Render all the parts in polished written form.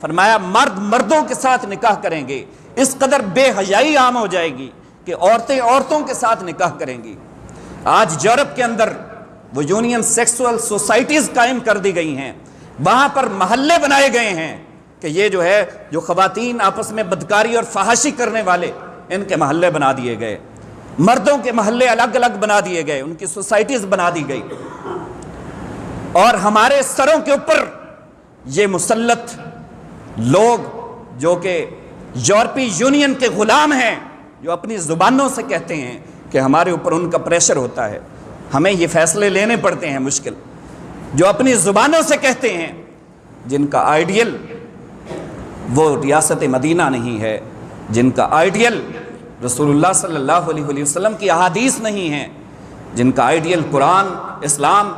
فرمایا مرد مردوں کے ساتھ نکاح کریں گے، اس قدر بے حیائی عام ہو جائے گی کہ عورتیں عورتوں کے ساتھ نکاح کریں گی۔ آج یورپ کے اندر وہ یونین سیکسول سوسائٹیز قائم کر دی گئی ہیں، وہاں پر محلے بنائے گئے ہیں کہ یہ جو خواتین آپس میں بدکاری اور فحاشی کرنے والے، ان کے محلے بنا دیے گئے، مردوں کے محلے الگ الگ بنا دیے گئے، ان کی سوسائٹیز بنا دی گئی، اور ہمارے سروں کے اوپر یہ مسلط لوگ جو کہ یورپی یونین کے غلام ہیں، جو اپنی زبانوں سے کہتے ہیں کہ ہمارے اوپر ان کا پریشر ہوتا ہے، ہمیں یہ فیصلے لینے پڑتے ہیں مشکل، جو اپنی زبانوں سے کہتے ہیں، جن کا آئیڈیل وہ ریاست مدینہ نہیں ہے، جن کا آئیڈیل رسول اللہ صلی اللہ علیہ وسلم کی احادیث نہیں ہے، جن کا آئیڈیل قرآن، اسلام،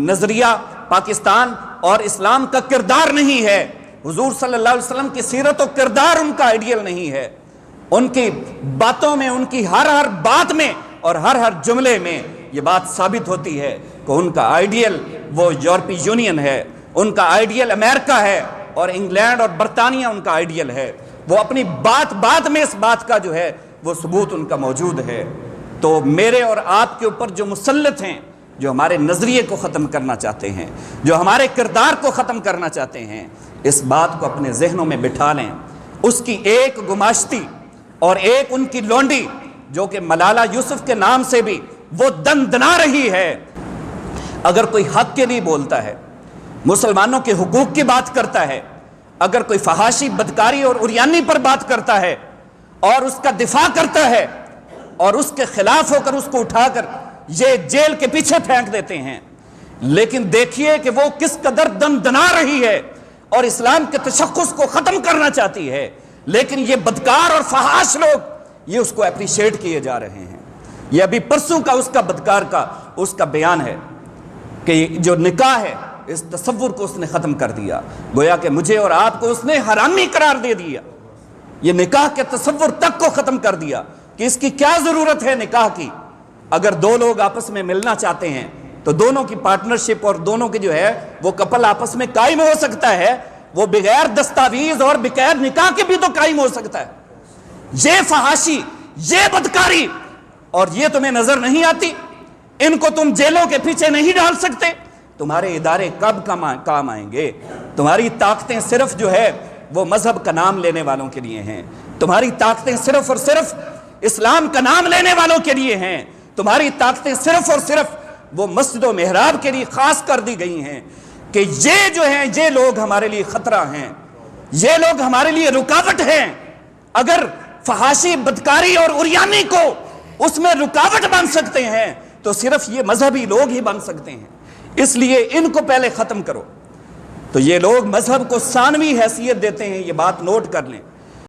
نظریہ پاکستان اور اسلام کا کردار نہیں ہے، حضور صلی اللہ علیہ وسلم کی سیرت و کردار ان کا آئیڈیل نہیں ہے، ان کی باتوں میں، ان کی ہر بات میں اور ہر جملے میں یہ بات ثابت ہوتی ہے کہ ان کا آئیڈیل وہ یورپی یونین ہے، ان کا آئیڈیل امریکہ ہے، اور انگلینڈ اور برطانیہ ان کا آئیڈیل ہے، وہ اپنی بات میں اس بات کا وہ ثبوت ان کا موجود ہے۔ تو میرے اور آپ کے اوپر جو مسلط ہیں، جو ہمارے نظریے کو ختم کرنا چاہتے ہیں، جو ہمارے کردار کو ختم کرنا چاہتے ہیں، اس بات کو اپنے ذہنوں میں بٹھا لیں۔ اس کی ایک گماشتی اور ایک ان کی لونڈی جو کہ ملالہ یوسف کے نام سے بھی وہ دندنا رہی ہے، اگر کوئی حق کے لیے بولتا ہے، مسلمانوں کے حقوق کی بات کرتا ہے، اگر کوئی فحاشی، بدکاری اور عریانی پر بات کرتا ہے اور اس کا دفاع کرتا ہے اور اس کے خلاف ہو کر اس کو اٹھا کر یہ جیل کے پیچھے پھینک دیتے ہیں، لیکن دیکھیے کہ وہ کس قدر دندنا رہی ہے اور اسلام کے تشخص کو ختم کرنا چاہتی ہے، لیکن یہ بدکار اور فحاش لوگ یہ اس کو اپریشیٹ کیے جا رہے ہیں۔ یہ ابھی پرسوں کا اس کا بدکار کا اس کا بیان ہے کہ جو نکاح ہے، اس تصور کو اس نے ختم کر دیا، گویا کہ مجھے اور آپ کو اس نے حرامی قرار دے دیا، یہ نکاح کے تصور تک کو ختم کر دیا کہ اس کی کیا ضرورت ہے نکاح کی۔ اگر دو لوگ آپس میں ملنا چاہتے ہیں تو دونوں کی پارٹنرشپ اور دونوں کی وہ کپل آپس میں قائم ہو سکتا ہے، وہ بغیر دستاویز اور بغیر نکاح کے بھی تو قائم ہو سکتا ہے۔ یہ فحاشی، یہ بدکاری، اور یہ تمہیں نظر نہیں آتی، ان کو تم جیلوں کے پیچھے نہیں ڈال سکتے، تمہارے ادارے کب کام آئیں گے؟ تمہاری طاقتیں صرف وہ مذہب کا نام لینے والوں کے لیے ہیں، تمہاری طاقتیں صرف اور صرف اسلام کا نام لینے والوں کے لیے ہیں، تمہاری طاقتیں صرف اور صرف وہ مسجد و محراب کے لیے خاص کر دی گئی ہیں کہ یہ لوگ ہمارے لیے خطرہ ہیں، یہ لوگ ہمارے لیے رکاوٹ ہیں۔ اگر فحاشی، بدکاری اور عریانی کو اس میں رکاوٹ بن سکتے ہیں تو صرف یہ مذہبی لوگ ہی بن سکتے ہیں، اس لیے ان کو پہلے ختم کرو۔ تو یہ لوگ مذہب کو ثانوی حیثیت دیتے ہیں، یہ بات نوٹ کر لیں۔